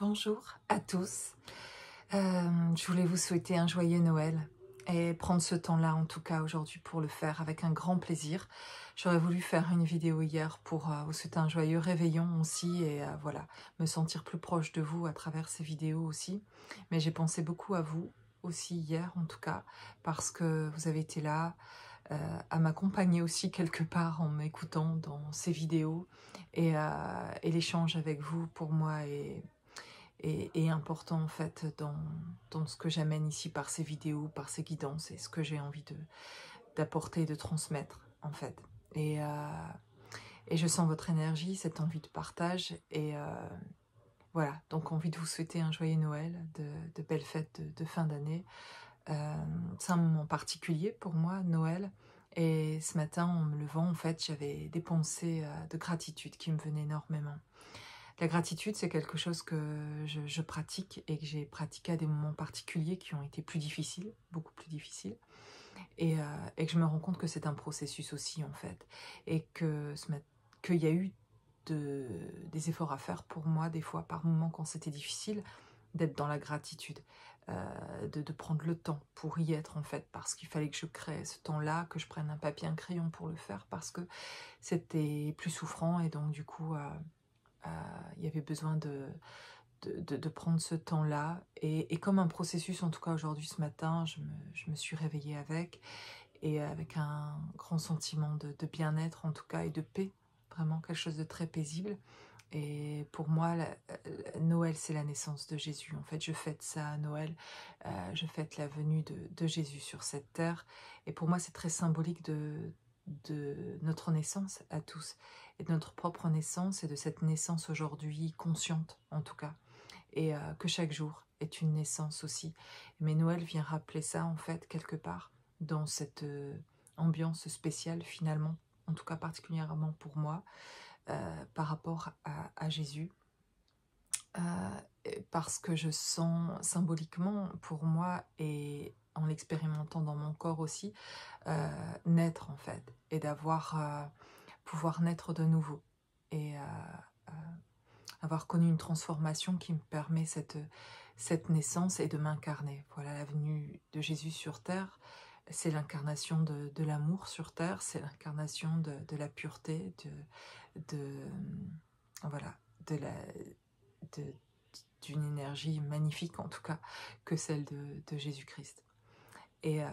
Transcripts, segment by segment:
Bonjour à tous. Je voulais vous souhaiter un joyeux Noël et prendre ce temps-là en tout cas aujourd'hui pour le faire avec un grand plaisir. J'aurais voulu faire une vidéo hier pour vous souhaiter un joyeux réveillon aussi et voilà, me sentir plus proche de vous à travers ces vidéos aussi. Mais j'ai pensé beaucoup à vous aussi hier en tout cas parce que vous avez été là à m'accompagner aussi quelque part en m'écoutant dans ces vidéos et l'échange avec vous pour moi est important en fait dans ce que j'amène ici par ces vidéos, par ces guidances et ce que j'ai envie d'apporter, de transmettre en fait. Et je sens votre énergie, cette envie de partage et voilà, donc envie de vous souhaiter un joyeux Noël, de belles fêtes de fin d'année. C'est un moment particulier pour moi, Noël. Et ce matin, en me levant, en fait, j'avais des pensées de gratitude qui me venaient énormément. La gratitude, c'est quelque chose que je pratique et que j'ai pratiqué à des moments particuliers qui ont été plus difficiles, beaucoup plus difficiles. Et que je me rends compte que c'est un processus aussi, en fait. Et qu'il y a eu des efforts à faire pour moi, des fois, par moments quand c'était difficile, d'être dans la gratitude. De prendre le temps pour y être en fait, parce qu'il fallait que je crée ce temps-là, que je prenne un papier, un crayon pour le faire, parce que c'était plus souffrant et donc du coup il y avait besoin de prendre ce temps-là et comme un processus, en tout cas aujourd'hui ce matin, je me suis réveillée avec et avec un grand sentiment de bien-être en tout cas et de paix, vraiment quelque chose de très paisible. Et pour moi, Noël, c'est la naissance de Jésus. En fait, je fête ça à Noël. Je fête la venue de Jésus sur cette terre. Et pour moi, c'est très symbolique de notre naissance à tous. Et de notre propre naissance et de cette naissance aujourd'hui consciente, en tout cas. Et que chaque jour est une naissance aussi. Mais Noël vient rappeler ça, en fait, quelque part, dans cette ambiance spéciale, finalement. En tout cas, particulièrement pour moi. Par rapport à Jésus, parce que je sens symboliquement pour moi et en l'expérimentant dans mon corps aussi, naître en fait et pouvoir naître de nouveau et avoir connu une transformation qui me permet cette naissance et de m'incarner. Voilà, la venue de Jésus sur terre, c'est l'incarnation de l'amour sur terre, c'est l'incarnation de la pureté, voilà, d'une énergie magnifique en tout cas que celle de Jésus-Christ. Et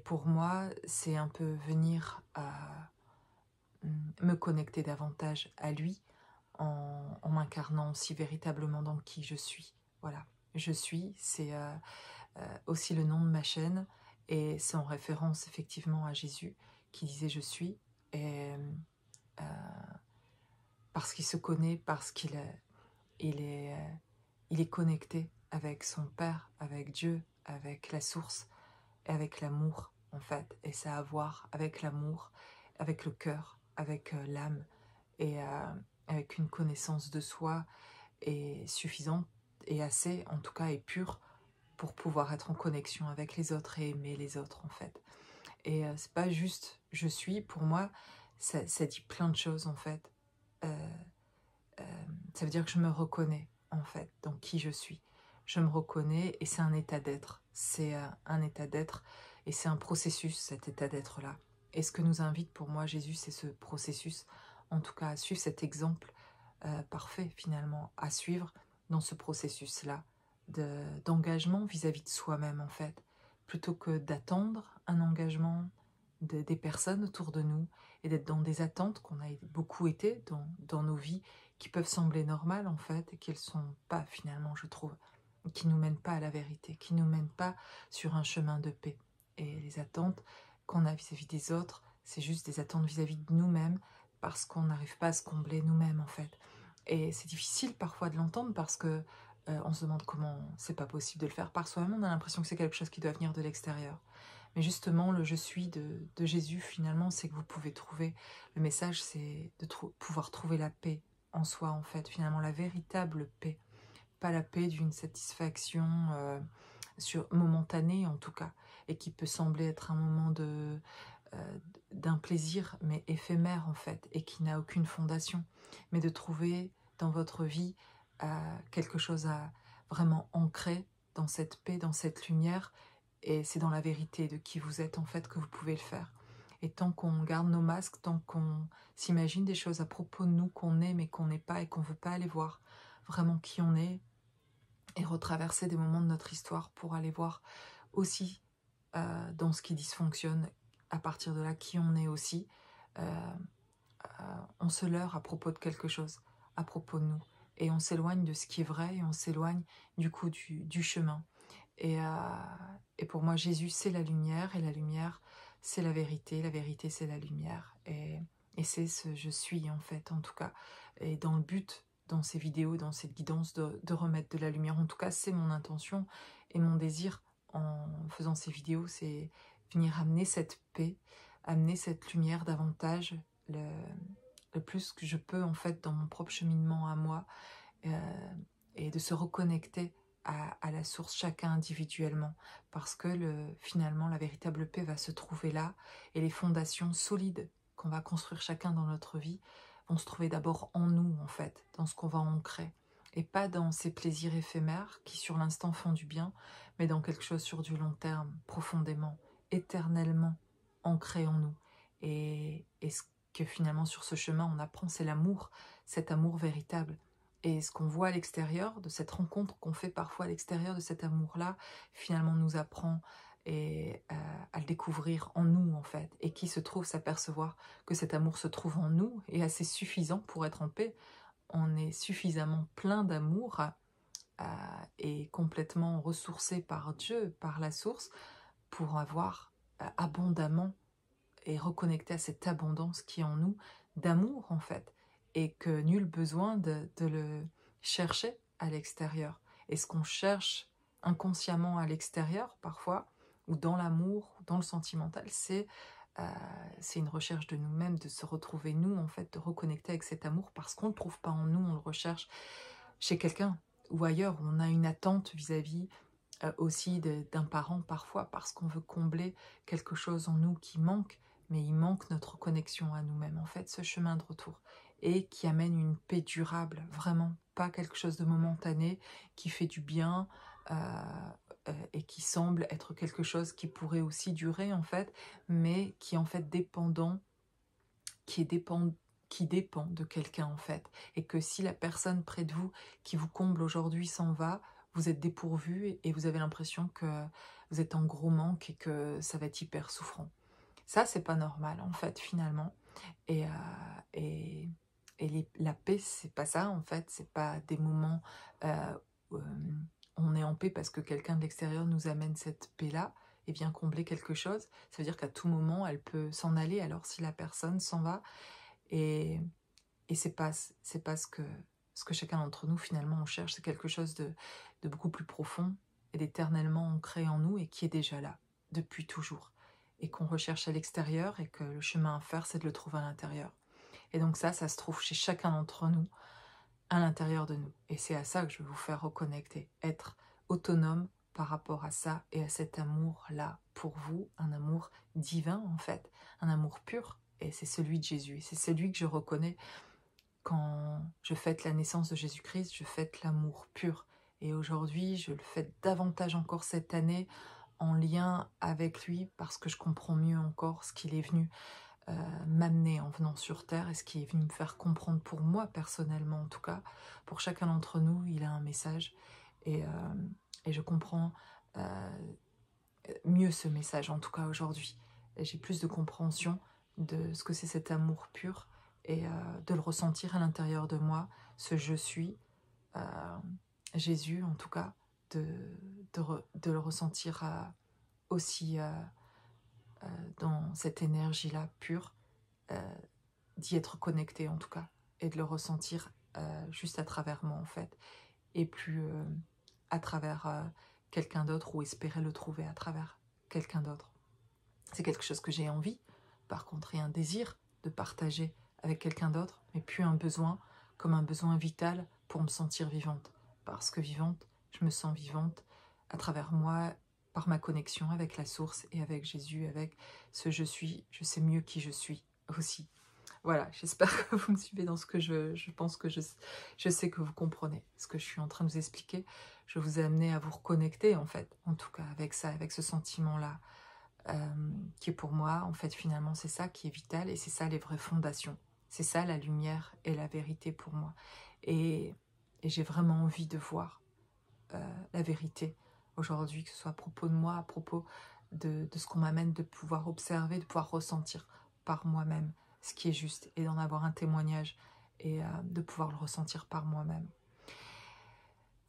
pour moi, c'est un peu venir à me connecter davantage à lui en m'incarnant aussi véritablement dans qui je suis. Voilà, je suis, c'est aussi le nom de ma chaîne et c'est en référence effectivement à Jésus qui disait je suis et parce qu'il se connaît, parce qu'il est connecté avec son Père, avec Dieu, avec la source et avec l'amour en fait. Et ça a à voir avec l'amour, avec le cœur, avec l'âme et avec une connaissance de soi et suffisante et assez en tout cas et pure pour pouvoir être en connexion avec les autres et aimer les autres en fait. Et c'est pas juste je suis, pour moi ça dit plein de choses en fait. Ça veut dire que je me reconnais en fait dans qui je suis. Je me reconnais et c'est un état d'être. C'est un état d'être et c'est un processus, cet état d'être-là. Et ce que nous invite pour moi Jésus, c'est ce processus, en tout cas à suivre cet exemple parfait finalement, à suivre dans ce processus-là d'engagement vis-à-vis de soi-même en fait, plutôt que d'attendre un engagement des personnes autour de nous et d'être dans des attentes qu'on a beaucoup été dans nos vies qui peuvent sembler normales en fait et qui ne sont pas finalement, je trouve, qui ne nous mènent pas à la vérité, qui ne nous mènent pas sur un chemin de paix. Et les attentes qu'on a vis-à-vis des autres, c'est juste des attentes vis-à-vis de nous-mêmes parce qu'on n'arrive pas à se combler nous-mêmes en fait. Et c'est difficile parfois de l'entendre parce que on se demande comment c'est pas possible de le faire par soi-même, on a l'impression que c'est quelque chose qui doit venir de l'extérieur. Mais justement, le « je suis » de Jésus, finalement, c'est que vous pouvez trouver, le message, c'est de pouvoir trouver la paix en soi, en fait, finalement, la véritable paix. Pas la paix d'une satisfaction momentanée, en tout cas, et qui peut sembler être un moment d'un plaisir, mais éphémère, en fait, et qui n'a aucune fondation. Mais de trouver dans votre vie quelque chose à vraiment ancrer dans cette paix, dans cette lumière, et c'est dans la vérité de qui vous êtes en fait que vous pouvez le faire. Et tant qu'on garde nos masques, tant qu'on s'imagine des choses à propos de nous qu'on est mais qu'on n'est pas et qu'on ne veut pas aller voir vraiment qui on est, et retraverser des moments de notre histoire pour aller voir aussi dans ce qui dysfonctionne, à partir de là qui on est aussi, on se leurre à propos de quelque chose, à propos de nous, et on s'éloigne de ce qui est vrai, et on s'éloigne du coup du chemin. Et pour moi, Jésus, c'est la lumière, et la lumière, c'est la vérité, c'est la lumière. Et c'est ce je suis, en fait, en tout cas. Et dans le but, dans ces vidéos, dans cette guidance, de remettre de la lumière. En tout cas, c'est mon intention et mon désir en faisant ces vidéos, c'est venir amener cette paix, amener cette lumière davantage, le plus que je peux, en fait, dans mon propre cheminement à moi, et de se reconnecter à la source, chacun individuellement, parce que finalement la véritable paix va se trouver là, et les fondations solides qu'on va construire chacun dans notre vie vont se trouver d'abord en nous, en fait, dans ce qu'on va ancrer, et pas dans ces plaisirs éphémères qui sur l'instant font du bien, mais dans quelque chose sur du long terme, profondément, éternellement ancré en nous. Et ce que finalement sur ce chemin on apprend, c'est l'amour, cet amour véritable. Et ce qu'on voit à l'extérieur, de cette rencontre qu'on fait parfois à l'extérieur de cet amour-là, finalement nous apprend à le découvrir en nous, en fait. Et qui se trouve s'apercevoir que cet amour se trouve en nous, et assez suffisant pour être en paix. On est suffisamment plein d'amour et complètement ressourcé par Dieu, par la source, pour avoir abondamment et reconnecter à cette abondance qui est en nous, d'amour en fait, et que nul besoin de le chercher à l'extérieur. Et ce qu'on cherche inconsciemment à l'extérieur parfois, ou dans l'amour, dans le sentimental, c'est une recherche de nous-mêmes, de se retrouver nous en fait, de reconnecter avec cet amour, parce qu'on ne le trouve pas en nous, on le recherche chez quelqu'un ou ailleurs, on a une attente vis-à-vis aussi d'un parent parfois, parce qu'on veut combler quelque chose en nous qui manque, mais il manque notre connexion à nous-mêmes, en fait, ce chemin de retour, et qui amène une paix durable, vraiment, pas quelque chose de momentané, qui fait du bien, et qui semble être quelque chose qui pourrait aussi durer, en fait, mais qui est en fait dépendant, qui dépend de quelqu'un, en fait, et que si la personne près de vous qui vous comble aujourd'hui s'en va, vous êtes dépourvu et vous avez l'impression que vous êtes en gros manque et que ça va être hyper souffrant. Ça, c'est pas normal, en fait, finalement. Et, la paix, c'est pas ça, en fait. C'est pas des moments où on est en paix parce que quelqu'un de l'extérieur nous amène cette paix-là et vient combler quelque chose. Ça veut dire qu'à tout moment, elle peut s'en aller, alors si la personne s'en va. Et c'est pas ce que chacun d'entre nous, finalement, on cherche. C'est quelque chose de beaucoup plus profond et d'éternellement ancré en nous, et qui est déjà là, depuis toujours. Et qu'on recherche à l'extérieur, et que le chemin à faire, c'est de le trouver à l'intérieur. Et donc ça se trouve chez chacun d'entre nous, à l'intérieur de nous. Et c'est à ça que je veux vous faire reconnecter. Être autonome par rapport à ça, et à cet amour-là pour vous, un amour divin, en fait, un amour pur. Et c'est celui de Jésus. C'est celui que je reconnais quand je fête la naissance de Jésus-Christ. Je fête l'amour pur. Et aujourd'hui, je le fête davantage encore cette année, en lien avec lui, parce que je comprends mieux encore ce qu'il est venu m'amener en venant sur Terre, et ce qui est venu me faire comprendre pour moi personnellement, en tout cas. Pour chacun d'entre nous, il a un message, et je comprends mieux ce message, en tout cas aujourd'hui. J'ai plus de compréhension de ce que c'est cet amour pur, et de le ressentir à l'intérieur de moi, ce je suis, Jésus en tout cas, de le ressentir aussi dans cette énergie-là pure, d'y être connecté en tout cas, et de le ressentir juste à travers moi, en fait, et plus à travers quelqu'un d'autre, ou espérer le trouver à travers quelqu'un d'autre. C'est quelque chose que j'ai envie, par contre, et un désir de partager avec quelqu'un d'autre, mais plus un besoin, comme un besoin vital pour me sentir vivante. Parce que vivante, je me sens vivante à travers moi, par ma connexion avec la source et avec Jésus, avec ce je suis. Je sais mieux qui je suis aussi. Voilà, j'espère que vous me suivez dans ce que je pense que je sais que vous comprenez ce que je suis en train de vous expliquer. Je vous ai amené à vous reconnecter, en fait, en tout cas, avec ça, avec ce sentiment-là, qui est pour moi, en fait, finalement, c'est ça qui est vital et c'est ça les vraies fondations. C'est ça la lumière et la vérité pour moi. Et j'ai vraiment envie de voir la vérité aujourd'hui, que ce soit à propos de moi, à propos de ce qu'on m'amène, de pouvoir observer, de pouvoir ressentir par moi-même ce qui est juste et d'en avoir un témoignage et de pouvoir le ressentir par moi-même.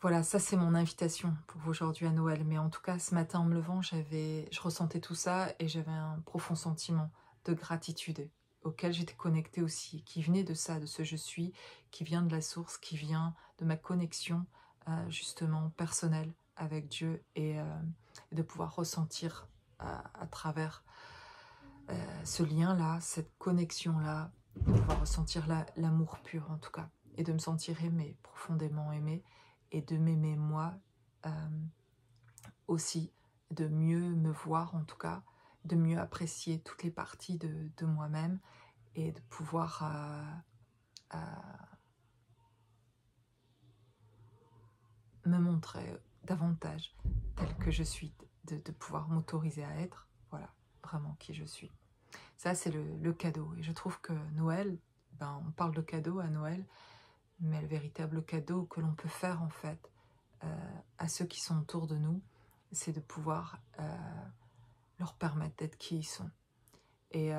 Voilà, ça c'est mon invitation pour vous aujourd'hui à Noël. Mais en tout cas, ce matin en me levant, je ressentais tout ça et j'avais un profond sentiment de gratitude auquel j'étais connectée aussi, qui venait de ça, de ce je suis, qui vient de la source, qui vient de ma connexion justement personnelle avec Dieu et de pouvoir ressentir à travers ce lien-là, cette connexion-là, de pouvoir ressentir l'amour pur en tout cas, et de me sentir aimée, profondément aimée, et de m'aimer moi aussi, de mieux me voir en tout cas, de mieux apprécier toutes les parties de moi-même, et de pouvoir me montrer davantage telle que je suis, de pouvoir m'autoriser à être, voilà, vraiment qui je suis. Ça, c'est le cadeau. Et je trouve que Noël, ben, on parle de cadeau à Noël, mais le véritable cadeau que l'on peut faire, en fait, à ceux qui sont autour de nous, c'est de pouvoir leur permettre d'être qui ils sont. Et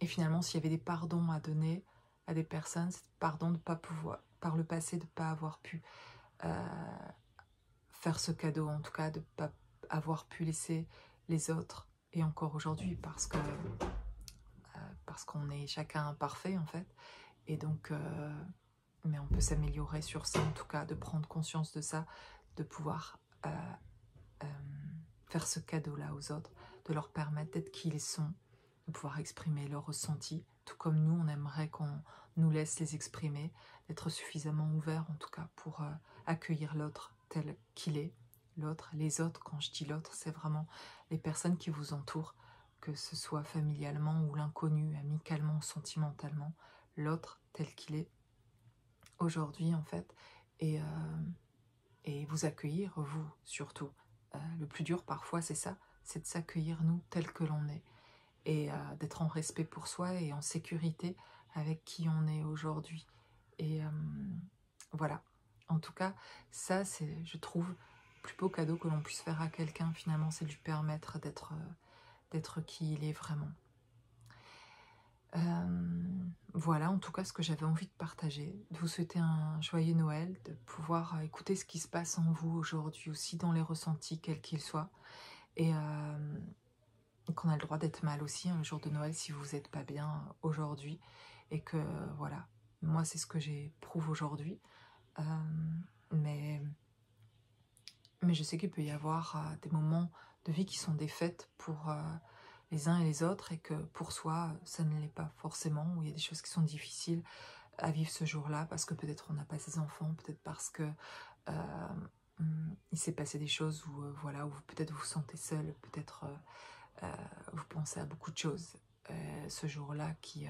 finalement, s'il y avait des pardons à donner à des personnes, c'est pardon de ne pas pouvoir, par le passé, de ne pas avoir pu faire ce cadeau, en tout cas, de ne pas avoir pu laisser les autres, et encore aujourd'hui, parce qu'on est chacun imparfait, en fait, et donc, mais on peut s'améliorer sur ça, en tout cas, de prendre conscience de ça, de pouvoir faire ce cadeau-là aux autres, de leur permettre d'être qui ils sont, de pouvoir exprimer leurs ressentis, tout comme nous, on aimerait qu'on nous laisse les exprimer, d'être suffisamment ouvert, en tout cas, pour accueillir l'autre tel qu'il est. L'autre, les autres, quand je dis l'autre, c'est vraiment les personnes qui vous entourent, que ce soit familialement ou l'inconnu, amicalement, sentimentalement, l'autre tel qu'il est aujourd'hui, en fait, et vous accueillir, vous, surtout. Le plus dur, parfois, c'est ça, c'est de s'accueillir, nous, tel que l'on est, et d'être en respect pour soi et en sécurité avec qui on est aujourd'hui. Et voilà. En tout cas, ça, c'est, je trouve, le plus beau cadeau que l'on puisse faire à quelqu'un, finalement, c'est de lui permettre d'être qui il est vraiment. Voilà, en tout cas, ce que j'avais envie de partager, de vous souhaiter un joyeux Noël, de pouvoir écouter ce qui se passe en vous aujourd'hui, aussi dans les ressentis, quels qu'ils soient, et qu'on a le droit d'être mal aussi, le jour de Noël, si vous n'êtes pas bien aujourd'hui, et que, voilà, moi, c'est ce que j'éprouve aujourd'hui, mais je sais qu'il peut y avoir des moments de vie qui sont des fêtes pour les uns et les autres, et que pour soi, ça ne l'est pas forcément, où il y a des choses qui sont difficiles à vivre ce jour-là, parce que peut-être on n'a pas ses enfants, peut-être parce que il s'est passé des choses où, voilà, où peut-être vous vous sentez seul, peut-être vous pensez à beaucoup de choses ce jour-là qui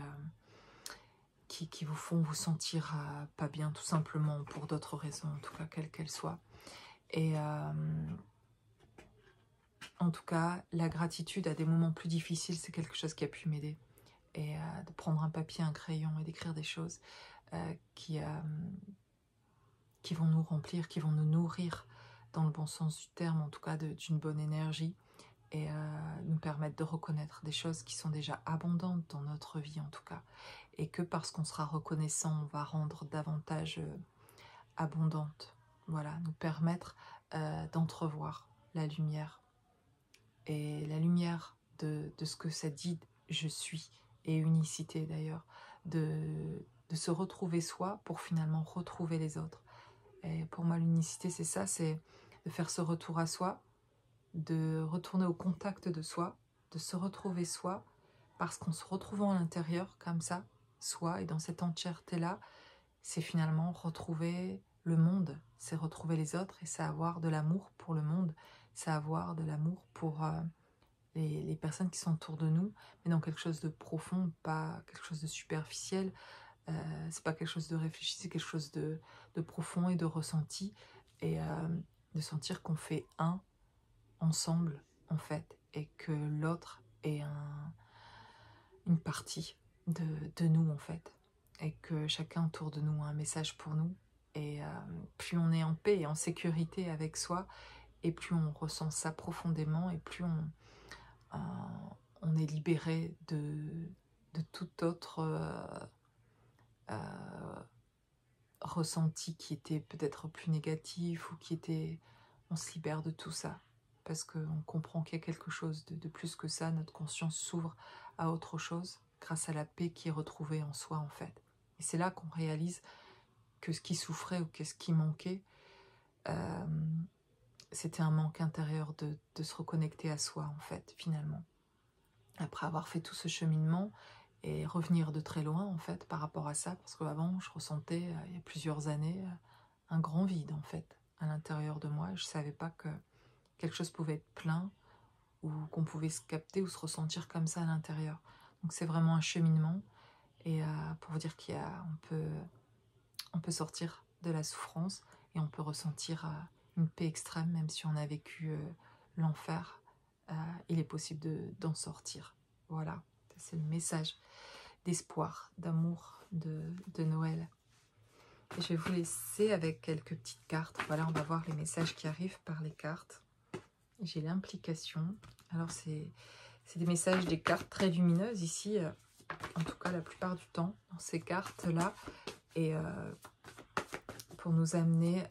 vous font vous sentir pas bien, tout simplement, pour d'autres raisons, en tout cas, quelles qu'elles soient. Et en tout cas, la gratitude à des moments plus difficiles, c'est quelque chose qui a pu m'aider. Et de prendre un papier, un crayon et d'écrire des choses qui vont nous remplir, qui vont nous nourrir dans le bon sens du terme, en tout cas d'une bonne énergie, et nous permettre de reconnaître des choses qui sont déjà abondantes dans notre vie, en tout cas. Et que parce qu'on sera reconnaissant, on va rendre davantage abondante. Voilà, nous permettre d'entrevoir la lumière. Et la lumière de ce que ça dit je suis, et unicité d'ailleurs, de se retrouver soi pour finalement retrouver les autres. Et pour moi, l'unicité, c'est ça, c'est de faire ce retour à soi, de retourner au contact de soi, de se retrouver soi, parce qu'en se retrouvant à l'intérieur, comme ça, soi, et dans cette entièreté-là, c'est finalement retrouver le monde, c'est retrouver les autres, et c'est avoir de l'amour pour le monde, c'est avoir de l'amour pour les personnes qui sont autour de nous, mais dans quelque chose de profond, pas quelque chose de superficiel. C'est pas quelque chose de réfléchi, c'est quelque chose de profond et de ressenti, et de sentir qu'on fait un ensemble en fait, et que l'autre est une partie de nous en fait, et que chacun autour de nous a un message pour nous. Et plus on est en paix et en sécurité avec soi, et plus on ressent ça profondément, et plus on est libéré de tout autre ressenti qui était peut-être plus négatif, ou qui était... On se libère de tout ça, parce qu'on comprend qu'il y a quelque chose de plus que ça. Notre conscience s'ouvre à autre chose, grâce à la paix qui est retrouvée en soi en fait. Et c'est là qu'on réalise que ce qui souffrait ou que ce qui manquait, c'était un manque intérieur de se reconnecter à soi en fait, finalement. Après avoir fait tout ce cheminement, et revenir de très loin en fait par rapport à ça, parce qu'avant je ressentais, il y a plusieurs années, un grand vide en fait à l'intérieur de moi. Je savais pas que quelque chose pouvait être plein, ou qu'on pouvait se capter ou se ressentir comme ça à l'intérieur. Donc c'est vraiment un cheminement, et pour vous dire on peut sortir de la souffrance, et on peut ressentir une paix extrême, même si on a vécu l'enfer. Il est possible d'en sortir. Voilà, c'est le message d'espoir, d'amour de Noël. Et je vais vous laisser avec quelques petites cartes. Voilà, on va voir les messages qui arrivent par les cartes. J'ai l'implication. Alors, c'est des messages, des cartes très lumineuses ici, en tout cas la plupart du temps, dans ces cartes-là. Et pour nous amener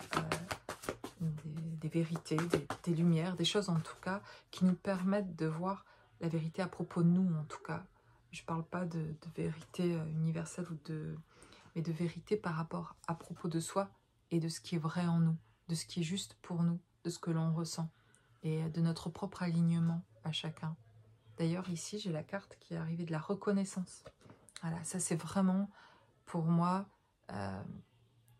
des vérités, des lumières, des choses en tout cas, qui nous permettent de voir la vérité à propos de nous, en tout cas. Je ne parle pas de vérité universelle, mais de vérité par rapport à propos de soi, et de ce qui est vrai en nous, de ce qui est juste pour nous, de ce que l'on ressent, et de notre propre alignement à chacun. D'ailleurs, ici, j'ai la carte qui est arrivée de la reconnaissance. Voilà, ça c'est vraiment, pour moi,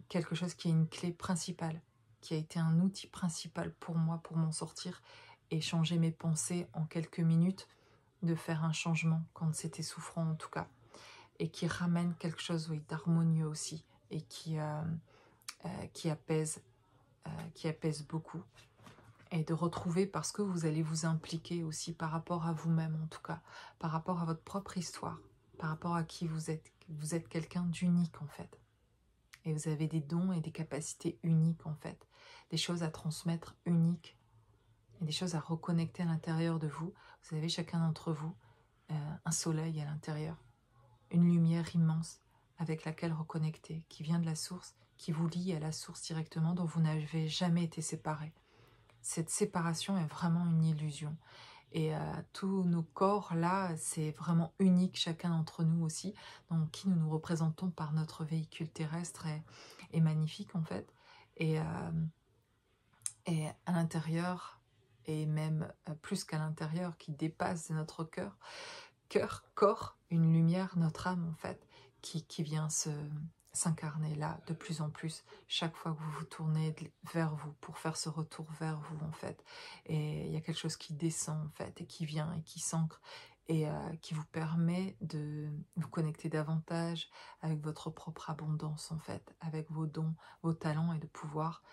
quelque chose qui est une clé principale, qui a été un outil principal pour moi, pour m'en sortir, et changer mes pensées en quelques minutes, de faire un changement quand c'était souffrant en tout cas, et qui ramène quelque chose, oui, d'harmonieux aussi, et qui apaise beaucoup, et de retrouver, parce que vous allez vous impliquer aussi par rapport à vous-même, en tout cas, par rapport à votre propre histoire, par rapport à qui vous êtes. Vous êtes quelqu'un d'unique en fait, et vous avez des dons et des capacités uniques en fait, des choses à transmettre uniques, et des choses à reconnecter à l'intérieur de vous. Vous avez chacun d'entre vous un soleil à l'intérieur, une lumière immense avec laquelle reconnecter, qui vient de la source, qui vous lie à la source directement, dont vous n'avez jamais été séparés. Cette séparation est vraiment une illusion. Et tous nos corps là, c'est vraiment unique, chacun d'entre nous aussi, donc qui nous représentons par notre véhicule terrestre est magnifique en fait. Et à l'intérieur, et même plus qu'à l'intérieur, qui dépasse notre corps, une lumière, notre âme en fait, qui vient s'incarner là de plus en plus chaque fois que vous vous tournez vers vous, pour faire ce retour vers vous en fait. Et il y a quelque chose qui descend en fait, et qui vient et qui s'ancre, et qui vous permet de vous connecter davantage avec votre propre abondance en fait, avec vos dons, vos talents, et de pouvoir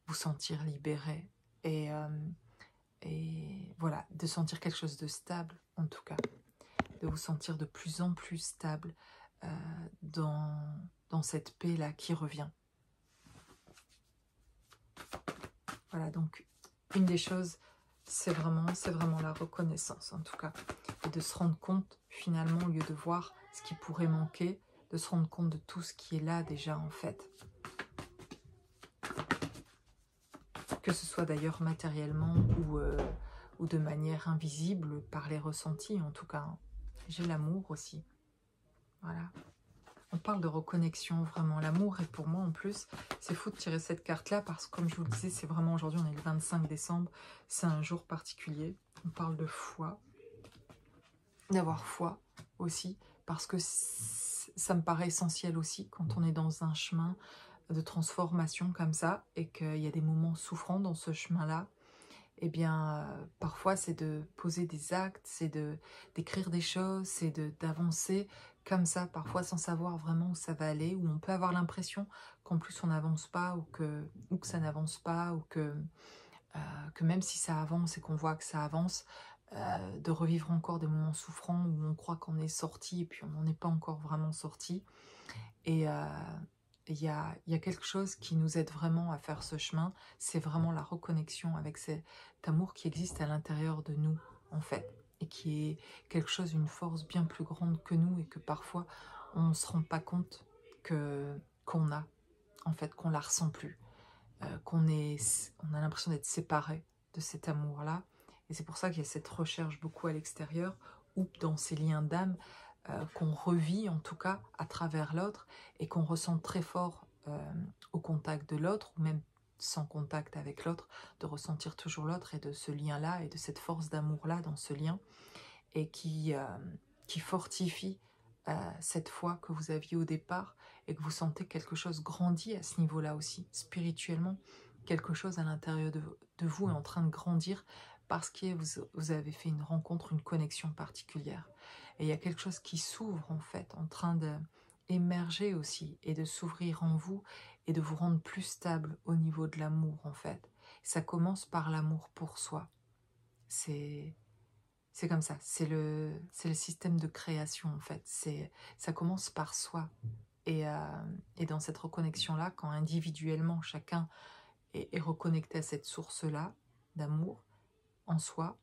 vous sentir libéré, et voilà, de sentir quelque chose de stable en tout cas, de vous sentir de plus en plus stable dans cette paix-là qui revient. Voilà, donc une des choses, c'est vraiment la reconnaissance en tout cas, et de se rendre compte finalement, au lieu de voir ce qui pourrait manquer, de se rendre compte de tout ce qui est là déjà en fait. Que ce soit d'ailleurs matériellement ou de manière invisible, par les ressentis en tout cas. J'ai l'amour aussi. Voilà. On parle de reconnexion, vraiment. L'amour, et pour moi en plus, c'est fou de tirer cette carte-là, parce que comme je vous le disais, c'est vraiment aujourd'hui, on est le 25 décembre, c'est un jour particulier. On parle de foi, d'avoir foi aussi, parce que ça me paraît essentiel aussi quand on est dans un chemin de transformation comme ça, et qu'il y a des moments souffrants dans ce chemin-là, eh bien, parfois c'est de poser des actes, c'est d'écrire des choses, c'est d'avancer comme ça, parfois sans savoir vraiment où ça va aller, où on peut avoir l'impression qu'en plus on n'avance pas, ou que ça n'avance pas, ou que même si ça avance et qu'on voit que ça avance, de revivre encore des moments souffrants où on croit qu'on est sorti et puis on n'en est pas encore vraiment sorti. Et il y a quelque chose qui nous aide vraiment à faire ce chemin, c'est vraiment la reconnexion avec cet amour qui existe à l'intérieur de nous, en fait, et qui est quelque chose, une force bien plus grande que nous, et que parfois on ne se rend pas compte qu'on a, en fait, qu'on la ressent plus, on a l'impression d'être séparé de cet amour-là, et c'est pour ça qu'il y a cette recherche beaucoup à l'extérieur, ou dans ces liens d'âme, qu'on revit en tout cas à travers l'autre, et qu'on ressent très fort au contact de l'autre, ou même sans contact avec l'autre, de ressentir toujours l'autre, et de ce lien-là, et de cette force d'amour-là dans ce lien, et qui fortifie cette foi que vous aviez au départ, et que vous sentez quelque chose grandir à ce niveau-là aussi, spirituellement, quelque chose à l'intérieur de vous est en train de grandir, parce que vous avez fait une rencontre, une connexion particulière. Et il y a quelque chose qui s'ouvre en fait, en train d'émerger aussi, et de s'ouvrir en vous, et de vous rendre plus stable au niveau de l'amour en fait. Ça commence par l'amour pour soi. C'est comme ça, c'est le système de création en fait. Ça commence par soi. Et dans cette reconnexion-là, quand individuellement chacun est reconnecté à cette source-là d'amour en soi,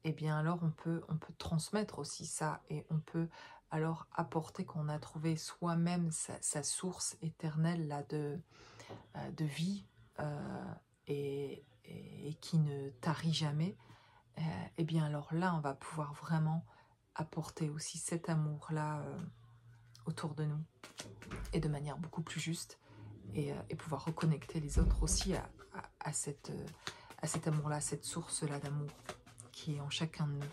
eh bien alors on peut transmettre aussi ça, et on peut alors apporter qu'on a trouvé soi-même sa source éternelle là, de vie, et qui ne tarit jamais. Eh bien alors là on va pouvoir vraiment apporter aussi cet amour-là autour de nous, et de manière beaucoup plus juste, et pouvoir reconnecter les autres aussi à cet amour-là, à cette source-là d'amour qui est en chacun de nous.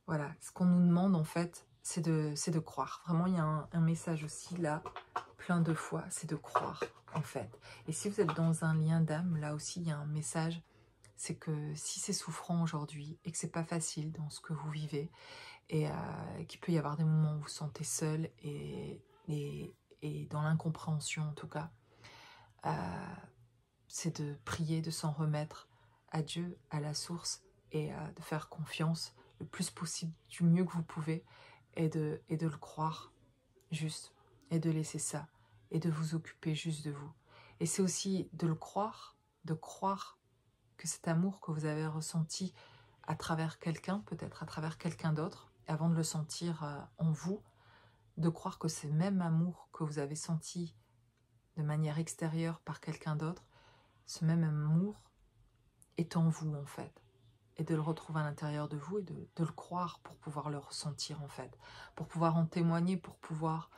Voilà, ce qu'on nous demande en fait, c'est de croire. Vraiment, il y a un message aussi là, plein de fois, c'est de croire en fait. Et si vous êtes dans un lien d'âme, là aussi il y a un message, c'est que si c'est souffrant aujourd'hui, et que c'est pas facile dans ce que vous vivez, et qu'il peut y avoir des moments où vous vous sentez seul, et dans l'incompréhension en tout cas, c'est de prier, de s'en remettre à Dieu, à la source, et de faire confiance le plus possible, du mieux que vous pouvez, et de le croire juste, et de laisser ça, et de vous occuper juste de vous. Et c'est aussi de le croire, de croire que cet amour que vous avez ressenti à travers quelqu'un, peut-être à travers quelqu'un d'autre, avant de le sentir en vous, de croire que ce même amour que vous avez senti de manière extérieure par quelqu'un d'autre, ce même amour est en vous en fait, et de le retrouver à l'intérieur de vous, et de le croire pour pouvoir le ressentir en fait, pour pouvoir en témoigner, pour pouvoir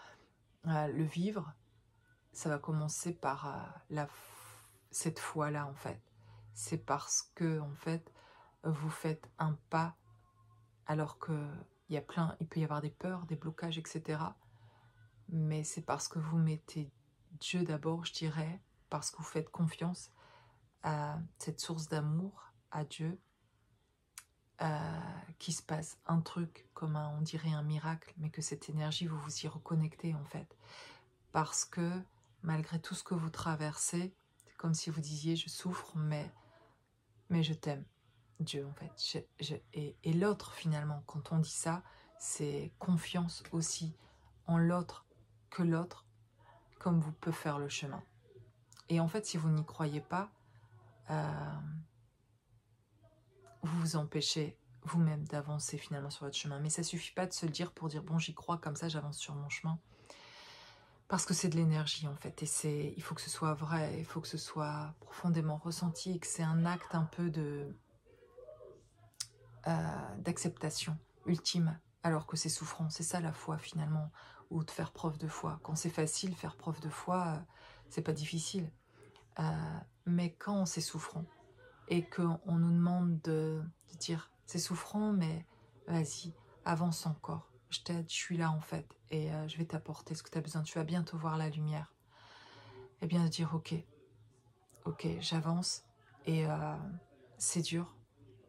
le vivre. Ça va commencer par cette foi-là en fait. C'est parce que en fait vous faites un pas, alors que il peut y avoir des peurs, des blocages, etc. Mais c'est parce que vous mettez Dieu d'abord, je dirais, parce que vous faites confiance à cette source d'amour, à Dieu, qui se passe un truc comme on dirait un miracle, mais que cette énergie, vous vous y reconnectez en fait. Parce que malgré tout ce que vous traversez, c'est comme si vous disiez je souffre, mais je t'aime, Dieu en fait. Et l'autre finalement, quand on dit ça, c'est confiance aussi en l'autre, que l'autre, comme vous, peut faire le chemin. Et en fait, si vous n'y croyez pas, vous vous empêchez vous-même d'avancer finalement sur votre chemin. Mais ça suffit pas de se le dire pour dire bon, j'y crois, comme ça j'avance sur mon chemin. Parce que c'est de l'énergie en fait, et il faut que ce soit vrai, il faut que ce soit profondément ressenti, et que c'est un acte un peu d'acceptation ultime, alors que c'est souffrant. C'est ça la foi finalement, ou de faire preuve de foi. Quand c'est facile, faire preuve de foi, c'est pas difficile. Mais quand c'est souffrant, et qu'on nous demande de dire c'est souffrant, mais vas-y, avance encore, je t'aide, je suis là en fait, et je vais t'apporter ce que tu as besoin, tu vas bientôt voir la lumière. Et bien de dire ok, ok, j'avance et c'est dur.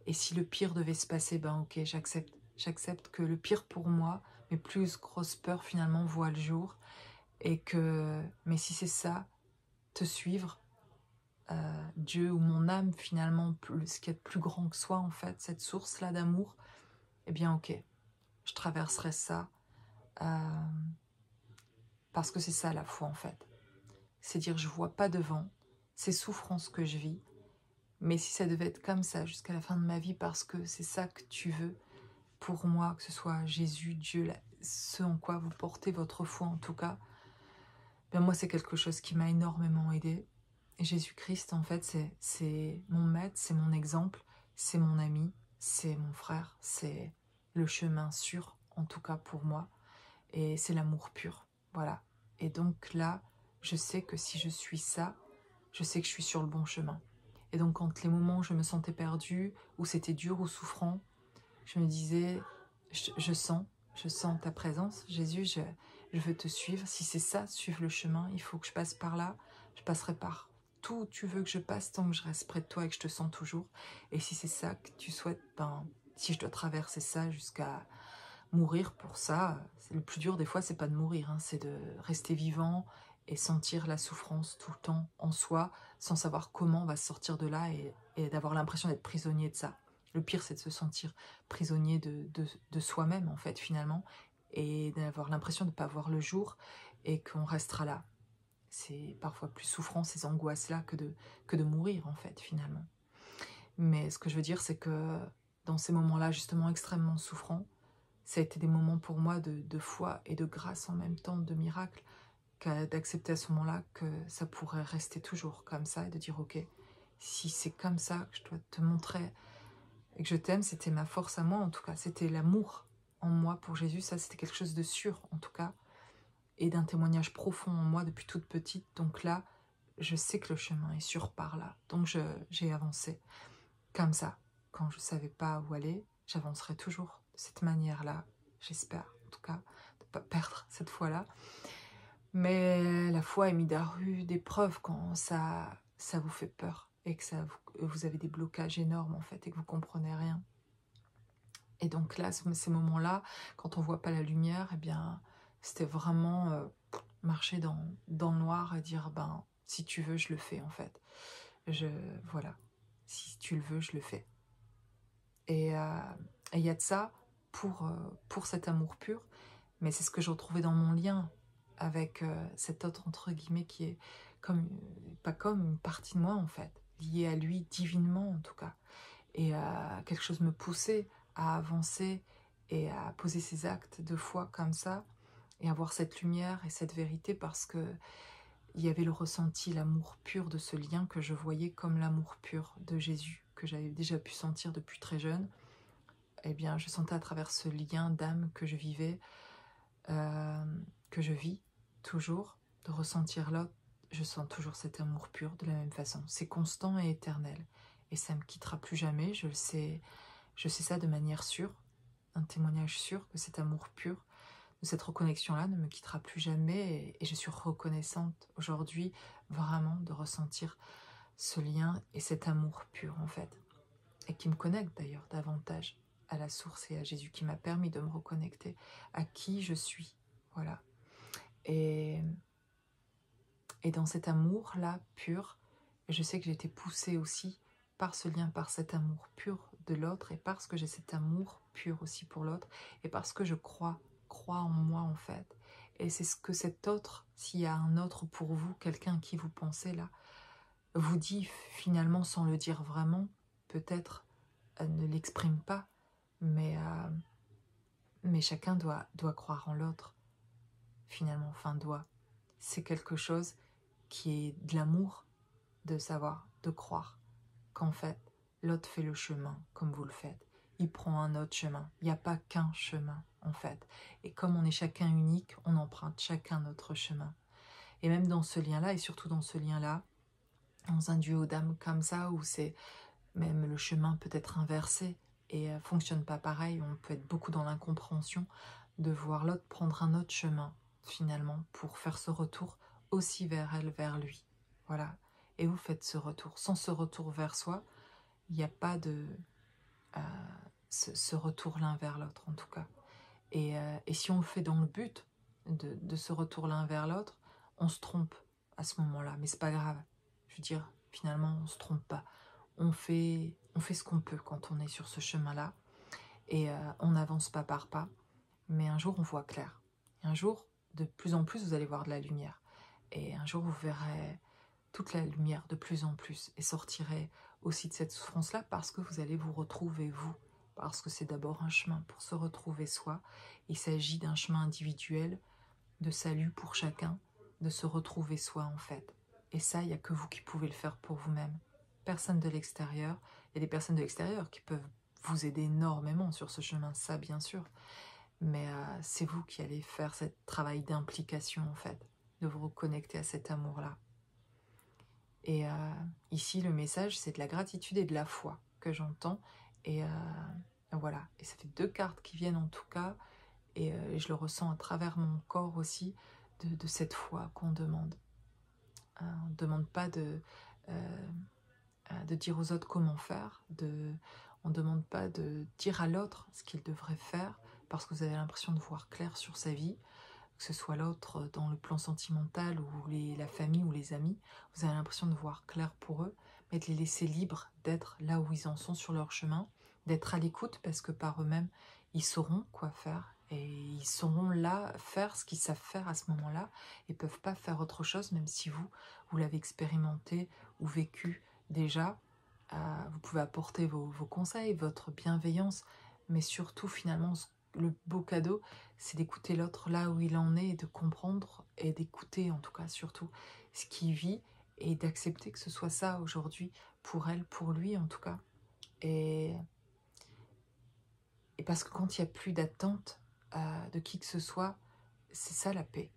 Et si le pire devait se passer, ben ok, j'accepte. J'accepte que le pire pour moi, mes plus grosses peurs finalement voient le jour. Et que, mais si c'est ça, te suivre, Dieu ou mon âme finalement, ce qui est plus grand que soi en fait, cette source-là d'amour, eh bien ok, je traverserai ça. Euh, parce que c'est ça la foi en fait. C'est dire je vois pas devant ces souffrances que je vis, mais si ça devait être comme ça jusqu'à la fin de ma vie parce que c'est ça que tu veux pour moi, que ce soit Jésus, Dieu, ce en quoi vous portez votre foi en tout cas, ben moi c'est quelque chose qui m'a énormément aidé. Jésus-Christ en fait c'est mon maître, c'est mon exemple, c'est mon ami, c'est mon frère, c'est le chemin sûr en tout cas pour moi et c'est l'amour pur, voilà. Et donc là, je sais que si je suis ça, je sais que je suis sur le bon chemin. Et donc quand les moments où je me sentais perdue, où c'était dur ou souffrant, je me disais, je sens ta présence, Jésus, je veux te suivre. Si c'est ça, suivre le chemin, il faut que je passe par là, je passerai par tout où tu veux que je passe tant que je reste près de toi et que je te sens toujours. Et si c'est ça que tu souhaites, ben, si je dois traverser ça jusqu'à mourir pour ça, le plus dur des fois, c'est pas de mourir, hein, c'est de rester vivant et sentir la souffrance tout le temps en soi, sans savoir comment on va se sortir de là et d'avoir l'impression d'être prisonnier de ça. Le pire, c'est de se sentir prisonnier de soi-même, en fait, finalement, et d'avoir l'impression de ne pas voir le jour et qu'on restera là. C'est parfois plus souffrant, ces angoisses-là, que de mourir, en fait, finalement. Mais ce que je veux dire, c'est que dans ces moments-là, justement, extrêmement souffrants, ça a été des moments pour moi de foi et de grâce en même temps, de miracle, d'accepter à ce moment-là que ça pourrait rester toujours comme ça et de dire ok, si c'est comme ça que je dois te montrer et que je t'aime, c'était ma force à moi en tout cas, c'était l'amour en moi pour Jésus, ça c'était quelque chose de sûr en tout cas, et d'un témoignage profond en moi depuis toute petite, donc là, je sais que le chemin est sûr par là, donc j'ai avancé comme ça. Quand je ne savais pas où aller, j'avancerai toujours de cette manière-là, j'espère en tout cas, de ne pas perdre cette foi-là. Mais la foi est mise à rude épreuve quand ça vous fait peur et que vous avez des blocages énormes en fait et que vous comprenez rien. Et donc là, ces moments-là, quand on voit pas la lumière, eh bien, c'était vraiment marcher dans le noir et dire ben si tu veux, je le fais en fait. Voilà, si tu le veux, je le fais. Et il y a de ça pour cet amour pur, mais c'est ce que je retrouvais dans mon lien avec cet autre, entre guillemets, qui est comme, pas comme une partie de moi en fait, liée à lui divinement en tout cas. Et quelque chose me poussait à avancer et à poser ces actes de foi comme ça, et avoir cette lumière et cette vérité parce que il y avait le ressenti, l'amour pur de ce lien que je voyais comme l'amour pur de Jésus, que j'avais déjà pu sentir depuis très jeune. Eh bien, je sentais à travers ce lien d'âme que je vivais, que je vis toujours, de ressentir l'autre, je sens toujours cet amour pur de la même façon. C'est constant et éternel. Et ça ne me quittera plus jamais, je sais ça de manière sûre, un témoignage sûr que cet amour pur, de cette reconnexion-là ne me quittera plus jamais. Et je suis reconnaissante aujourd'hui vraiment de ressentir ce lien et cet amour pur en fait. Et qui me connecte d'ailleurs davantage à la source et à Jésus, qui m'a permis de me reconnecter à qui je suis. Voilà. Et dans cet amour-là, pur, je sais que j'ai été poussée aussi par ce lien, par cet amour pur de l'autre, et parce que j'ai cet amour pur aussi pour l'autre, et parce que je crois en moi en fait. Et c'est ce que cet autre, s'il y a un autre pour vous, quelqu'un à qui vous pensez là, vous dit finalement sans le dire vraiment, peut-être ne l'exprime pas, mais chacun doit croire en l'autre, finalement, enfin doit. C'est quelque chose qui est de l'amour, de savoir, de croire qu'en fait, l'autre fait le chemin comme vous le faites. Il prend un autre chemin. Il n'y a pas qu'un chemin, en fait. Et comme on est chacun unique, on emprunte chacun notre chemin. Et même dans ce lien-là, et surtout dans ce lien-là, dans un duo d'âme comme ça, où c'est même le chemin peut être inversé et fonctionne pas pareil, on peut être beaucoup dans l'incompréhension de voir l'autre prendre un autre chemin, finalement, pour faire ce retour aussi vers elle, vers lui. Voilà. et vous faites ce retour. Sans ce retour vers soi, il n'y a pas de ce retour l'un vers l'autre en tout cas. Et si on le fait dans le but de ce retour l'un vers l'autre, on se trompe à ce moment-là, mais c'est pas grave. Je veux dire, finalement, on se trompe pas. On fait ce qu'on peut quand on est sur ce chemin-là, et on n'avance pas par pas, mais un jour on voit clair. Et un jour, de plus en plus, vous allez voir de la lumière. Et un jour, vous verrez toute la lumière de plus en plus, et sortirez aussi de cette souffrance-là, parce que vous allez vous retrouver vous. Parce que c'est d'abord un chemin pour se retrouver soi. Il s'agit d'un chemin individuel, de salut pour chacun, de se retrouver soi en fait. Et ça, il n'y a que vous qui pouvez le faire pour vous-même. Personne de l'extérieur. Il y a des personnes de l'extérieur qui peuvent vous aider énormément sur ce chemin, ça bien sûr. Mais c'est vous qui allez faire ce travail d'implication en fait, de vous reconnecter à cet amour-là. Et ici, le message, c'est de la gratitude et de la foi que j'entends. Et voilà. Et ça fait 2 cartes qui viennent en tout cas. Et je le ressens à travers mon corps aussi, de cette foi qu'on demande. On ne demande pas de dire aux autres comment faire. On ne demande pas de dire à l'autre ce qu'il devrait faire, parce que vous avez l'impression de voir clair sur sa vie, que ce soit l'autre dans le plan sentimental ou la famille ou les amis. Vous avez l'impression de voir clair pour eux, mais de les laisser libres d'être là où ils en sont sur leur chemin, d'être à l'écoute, parce que par eux-mêmes, ils sauront quoi faire, et ils sauront là faire ce qu'ils savent faire à ce moment-là, et peuvent pas faire autre chose, même si vous l'avez expérimenté ou vécu déjà. Vous pouvez apporter vos conseils, votre bienveillance, mais surtout finalement le beau cadeau, c'est d'écouter l'autre là où il en est, et de comprendre, et d'écouter en tout cas surtout ce qu'il vit, et d'accepter que ce soit ça aujourd'hui pour elle, pour lui en tout cas. Et parce que quand il n'y a plus d'attente de qui que ce soit, c'est ça la paix.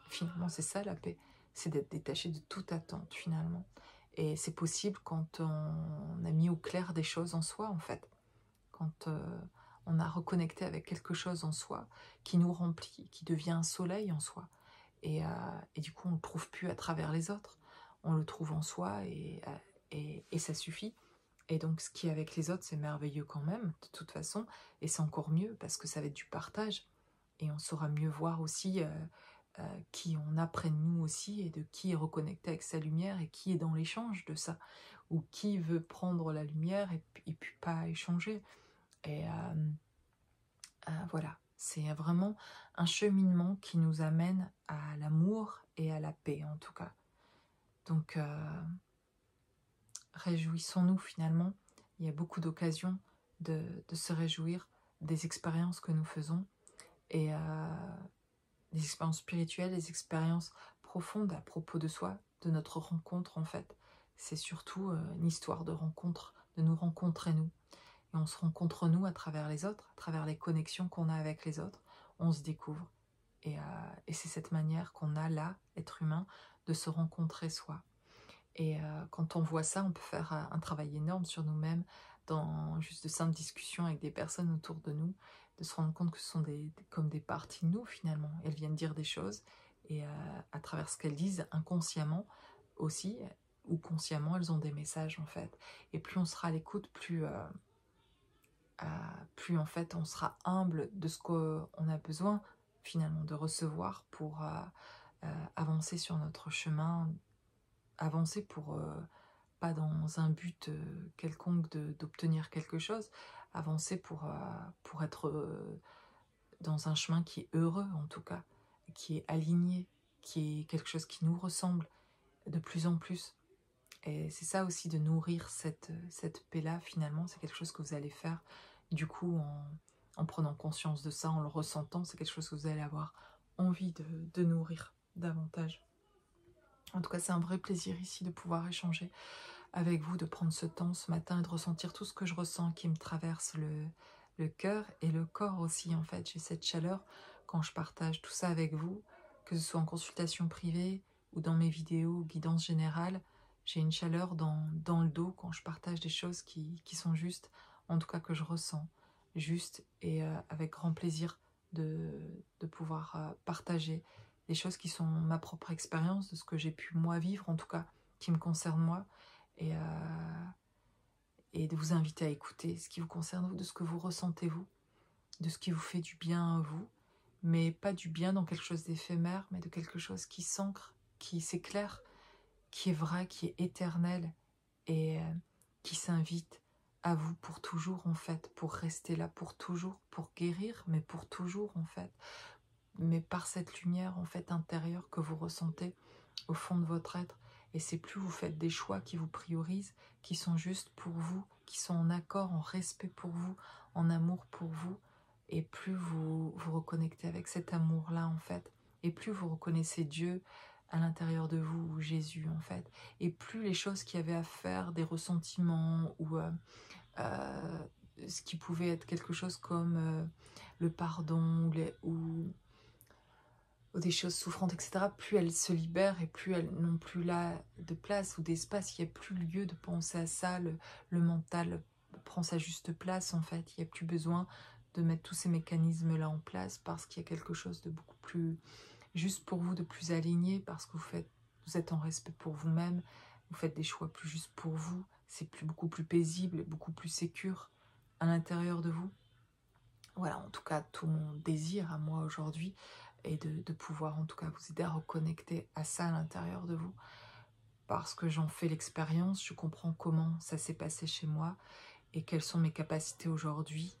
Finalement, c'est ça la paix. C'est d'être détaché de toute attente finalement. Et c'est possible quand on a mis au clair des choses en soi en fait. Quand on a reconnecté avec quelque chose en soi qui nous remplit, qui devient un soleil en soi. Et du coup, on ne le trouve plus à travers les autres. On le trouve en soi, et ça suffit. Et donc, ce qui est avec les autres, c'est merveilleux quand même, de toute façon. Et c'est encore mieux, parce que ça va être du partage. Et on saura mieux voir aussi qui on a près de nous aussi, et de qui est reconnecté avec sa lumière, et qui est dans l'échange de ça. Ou qui veut prendre la lumière et puis pas échanger. Et voilà, c'est vraiment un cheminement qui nous amène à l'amour et à la paix en tout cas. Donc réjouissons-nous finalement. Il y a beaucoup d'occasions de se réjouir des expériences que nous faisons, et des expériences spirituelles, des expériences profondes à propos de soi, de notre rencontre en fait. C'est surtout une histoire de rencontre, de nous rencontrer nous. Et on se rencontre nous à travers les autres, à travers les connexions qu'on a avec les autres, on se découvre. Et c'est cette manière qu'on a là, être humain, de se rencontrer soi. Et quand on voit ça, on peut faire un travail énorme sur nous-mêmes, dans juste de simples discussions avec des personnes autour de nous, de se rendre compte que ce sont comme des parties de nous finalement. Elles viennent dire des choses, et à travers ce qu'elles disent inconsciemment aussi, ou consciemment, elles ont des messages en fait. Et plus on sera à l'écoute, plus en fait on sera humble de ce qu'on a besoin finalement de recevoir pour avancer sur notre chemin, avancer pour pas dans un but quelconque d'obtenir quelque chose, avancer pour être dans un chemin qui est heureux en tout cas, qui est aligné, qui est quelque chose qui nous ressemble de plus en plus. Et c'est ça aussi, de nourrir cette paix-là finalement, c'est quelque chose que vous allez faire du coup en prenant conscience de ça, en le ressentant, c'est quelque chose que vous allez avoir envie de nourrir davantage. En tout cas, c'est un vrai plaisir ici de pouvoir échanger avec vous, de prendre ce temps ce matin et de ressentir tout ce que je ressens qui me traverse le cœur et le corps aussi en fait. J'ai cette chaleur quand je partage tout ça avec vous, que ce soit en consultation privée ou dans mes vidéos guidance générale. J'ai une chaleur dans le dos quand je partage des choses qui sont justes, en tout cas que je ressens juste, et avec grand plaisir de pouvoir partager des choses qui sont ma propre expérience, de ce que j'ai pu moi vivre en tout cas qui me concerne moi, et, de vous inviter à écouter ce qui vous concerne vous, de ce que vous ressentez vous, de ce qui vous fait du bien à vous, mais pas du bien dans quelque chose d'éphémère, mais de quelque chose qui s'ancre, qui s'éclaire, qui est vrai, qui est éternel, et qui s'invite à vous pour toujours, en fait, pour rester là pour toujours, pour guérir, mais pour toujours, en fait, mais par cette lumière, en fait, intérieure que vous ressentez au fond de votre être. Et c'est plus vous faites des choix qui vous priorisent, qui sont justes pour vous, qui sont en accord, en respect pour vous, en amour pour vous, et plus vous vous reconnectez avec cet amour-là, en fait, et plus vous reconnaissez Dieu à l'intérieur de vous, ou Jésus, en fait, et plus les choses qui avaient à faire, des ressentiments, ou ce qui pouvait être quelque chose comme le pardon, ou des choses souffrantes, etc., plus elles se libèrent et plus elles n'ont plus là de place ou d'espace, il n'y a plus lieu de penser à ça, le mental prend sa juste place, en fait, il n'y a plus besoin de mettre tous ces mécanismes-là en place parce qu'il y a quelque chose de beaucoup plus juste pour vous, de plus aligné, parce que vous êtes en respect pour vous-même, vous faites des choix plus justes pour vous, c'est beaucoup plus paisible, beaucoup plus sécure à l'intérieur de vous. Voilà, en tout cas, tout mon désir à moi aujourd'hui est de pouvoir en tout cas vous aider à reconnecter à ça à l'intérieur de vous, parce que j'en fais l'expérience, je comprends comment ça s'est passé chez moi et quelles sont mes capacités aujourd'hui,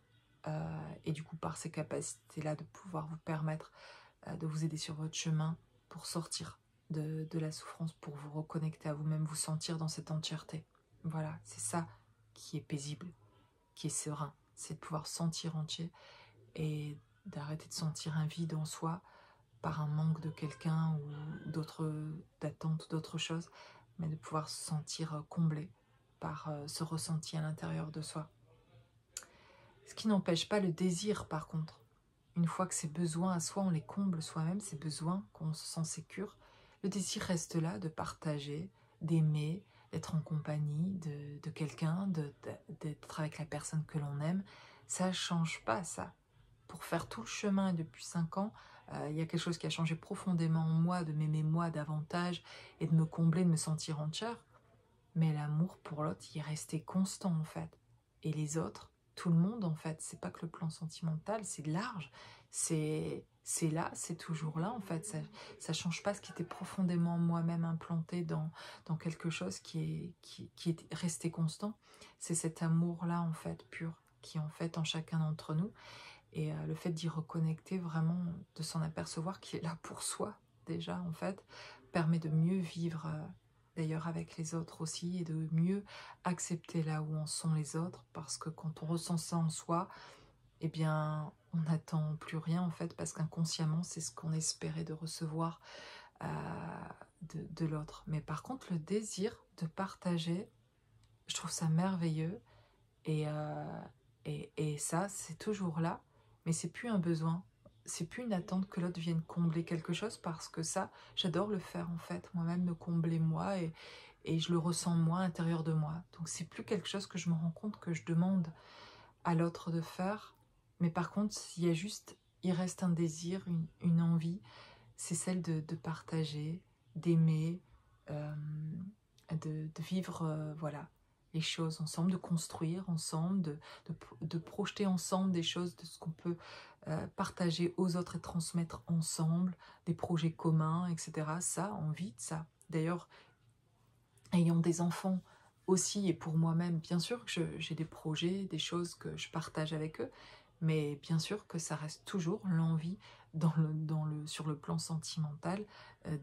et du coup par ces capacités-là de pouvoir vous permettre de vous aider sur votre chemin pour sortir de la souffrance, pour vous reconnecter à vous-même, vous sentir dans cette entièreté. Voilà, c'est ça qui est paisible, qui est serein, c'est de pouvoir sentir entier et d'arrêter de sentir un vide en soi par un manque de quelqu'un ou d'attente, d'autres choses, mais de pouvoir se sentir comblé par ce ressenti à l'intérieur de soi. Ce qui n'empêche pas le désir, par contre. Une fois que ces besoins à soi, on les comble soi-même, ces besoins, qu'on se sent sécure, le désir reste là de partager, d'aimer, d'être en compagnie de quelqu'un, d'être avec la personne que l'on aime. Ça ne change pas, ça. Pour faire tout le chemin depuis 5 ans, il y a quelque chose qui a changé profondément en moi, de m'aimer moi davantage et de me combler, de me sentir entière. Mais l'amour pour l'autre, il est resté constant, en fait. Et les autres, tout le monde, en fait, c'est pas que le plan sentimental, c'est large, c'est là, c'est toujours là, en fait. Ça change pas ce qui était profondément moi-même implanté dans quelque chose qui est resté constant. C'est cet amour-là, en fait, pur, qui est en fait en chacun d'entre nous. Et le fait d'y reconnecter, vraiment, de s'en apercevoir qu'il est là pour soi, déjà, en fait, permet de mieux vivre d'ailleurs avec les autres aussi, et de mieux accepter là où en sont les autres, parce que quand on ressent ça en soi, eh bien, on n'attend plus rien, en fait, parce qu'inconsciemment, c'est ce qu'on espérait de recevoir de l'autre. Mais par contre, le désir de partager, je trouve ça merveilleux, et, et ça, c'est toujours là, mais c'est plus un besoin, c'est plus une attente que l'autre vienne combler quelque chose, parce que ça, j'adore le faire, en fait, moi-même, me combler moi, et je le ressens moi, à l'intérieur de moi. Donc c'est plus quelque chose que je me rends compte que je demande à l'autre de faire, mais par contre, il reste un désir, une envie, c'est celle de partager, d'aimer, euh, de vivre, voilà, les choses ensemble, de construire ensemble, de projeter ensemble des choses, de ce qu'on peut partager aux autres et transmettre ensemble, des projets communs, etc. Ça, envie de ça. D'ailleurs, ayant des enfants aussi, et pour moi-même, bien sûr que j'ai des projets, des choses que je partage avec eux, mais bien sûr que ça reste toujours l'envie sur le plan sentimental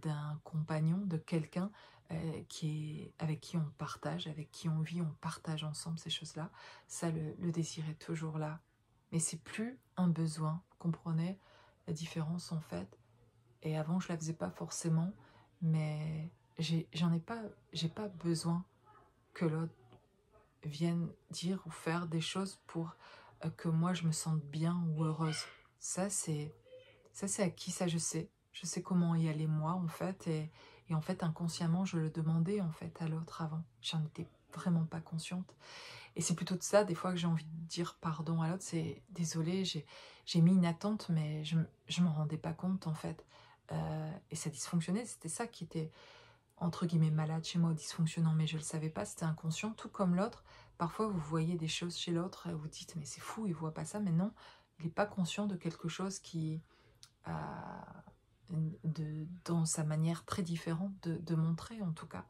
d'un compagnon, de quelqu'un avec qui on partage, avec qui on vit, on partage ensemble ces choses-là. Ça, le désir est toujours là. Mais c'est plus un besoin, vous comprenez la différence, en fait. Et avant, je la faisais pas forcément, mais j'ai pas besoin que l'autre vienne dire ou faire des choses pour que moi je me sente bien ou heureuse. Ça c'est acquis, ça je sais. Je sais comment y aller moi, en fait, et en fait inconsciemment je le demandais, en fait, à l'autre avant. J'en étais vraiment pas consciente. Et c'est plutôt de ça des fois que j'ai envie de dire pardon à l'autre. C'est désolé, j'ai mis une attente, mais je m'en rendais pas compte, en fait. Et ça dysfonctionnait, c'était ça qui était entre guillemets malade chez moi ou dysfonctionnant, mais je ne le savais pas, c'était inconscient, tout comme l'autre. Parfois vous voyez des choses chez l'autre et vous dites mais c'est fou, il ne voit pas ça, mais non, il n'est pas conscient de quelque chose qui dans sa manière très différente de montrer en tout cas,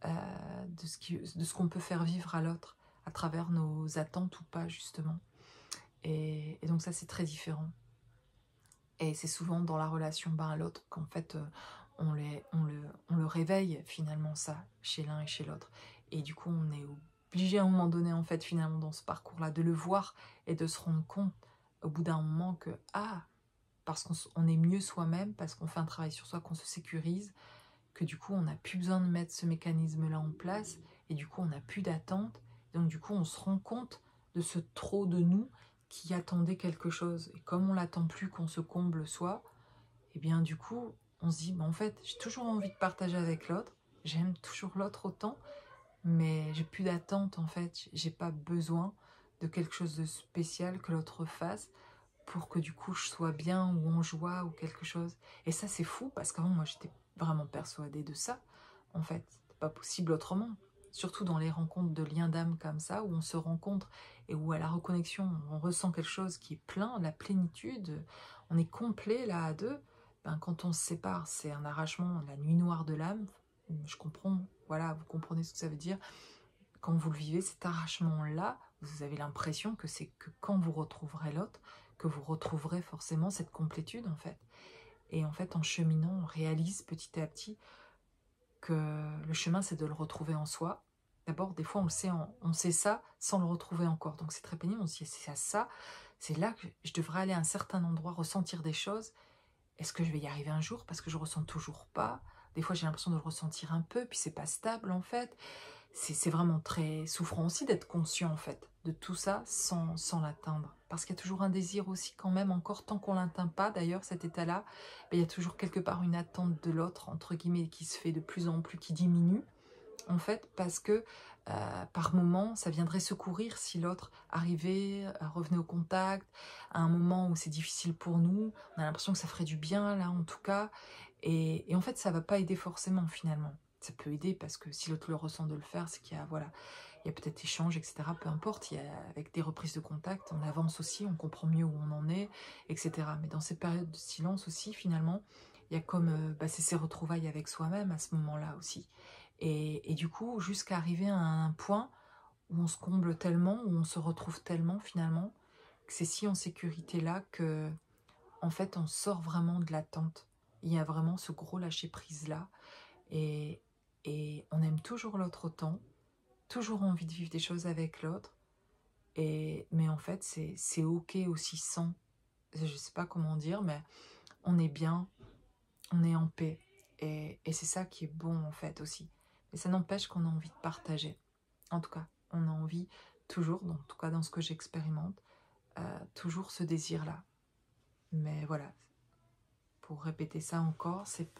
de ce qu'on peut faire vivre à l'autre à travers nos attentes ou pas justement. Et donc ça c'est très différent. Et c'est souvent dans la relation à l'autre qu'en fait on le réveille finalement ça chez l'un et chez l'autre. Et du coup on est obligé à un moment donné en fait finalement dans ce parcours-là de le voir et de se rendre compte au bout d'un moment que parce qu'on est mieux soi-même, parce qu'on fait un travail sur soi, qu'on se sécurise, que du coup on n'a plus besoin de mettre ce mécanisme-là en place et du coup on n'a plus d'attente. Donc du coup on se rend compte de ce trop de nous qui attendait quelque chose. Et comme on l'attend plus qu'on se comble soi, et bien du coup, on se dit, en fait, j'ai toujours envie de partager avec l'autre, j'aime toujours l'autre autant, mais j'ai plus d'attente en fait, j'ai pas besoin de quelque chose de spécial que l'autre fasse pour que du coup je sois bien ou en joie ou quelque chose. Et ça c'est fou parce qu'avant moi j'étais vraiment persuadée de ça. En fait, c'est pas possible autrement. Surtout dans les rencontres de liens d'âme comme ça, où on se rencontre et où à la reconnexion, on ressent quelque chose qui est plein, la plénitude, on est complet là à deux. Ben, quand on se sépare, c'est un arrachement, la nuit noire de l'âme. Je comprends, voilà, vous comprenez ce que ça veut dire. Quand vous le vivez, cet arrachement-là, vous avez l'impression que c'est que quand vous retrouverez l'autre, que vous retrouverez forcément cette complétude en fait. Et en fait, en cheminant, on réalise petit à petit que le chemin, c'est de le retrouver en soi. D'abord, des fois, on sait ça sans le retrouver encore. Donc, c'est très pénible. On se dit, c'est à ça, c'est là que je devrais aller à un certain endroit, ressentir des choses. Est-ce que je vais y arriver un jour? Parce que je ressens toujours pas. Des fois, j'ai l'impression de le ressentir un peu, puis c'est pas stable, en fait. C'est vraiment très souffrant aussi d'être conscient, en fait, de tout ça sans l'atteindre. Parce qu'il y a toujours un désir aussi, quand même, encore tant qu'on l'atteint pas, d'ailleurs, cet état-là, ben, il y a toujours quelque part une attente de l'autre, entre guillemets, qui se fait de plus en plus, qui diminue, en fait, parce que par moment, ça viendrait secourir si l'autre arrivait, revenait au contact, à un moment où c'est difficile pour nous, on a l'impression que ça ferait du bien, là, en tout cas, et en fait, ça va pas aider forcément, finalement. Ça peut aider parce que si l'autre le ressent de le faire, c'est qu'il y a, voilà, il y a peut-être échange, etc. Peu importe, avec des reprises de contact, on avance aussi, on comprend mieux où on en est, etc. Mais dans ces périodes de silence aussi, finalement, il y a comme, c'est ces retrouvailles avec soi-même à ce moment-là aussi. Et du coup, jusqu'à arriver à un point où on se comble tellement, où on se retrouve tellement finalement, que c'est si en sécurité là que, en fait, on sort vraiment de l'attente. Il y a vraiment ce gros lâcher prise là, et, et on aime toujours l'autre autant, toujours envie de vivre des choses avec l'autre, mais en fait, c'est ok aussi sans, je sais pas comment dire, mais on est bien, on est en paix, et c'est ça qui est bon en fait aussi. Mais ça n'empêche qu'on a envie de partager. En tout cas, on a envie toujours, en tout cas dans ce que j'expérimente, toujours ce désir-là. Mais voilà, pour répéter ça encore, c'est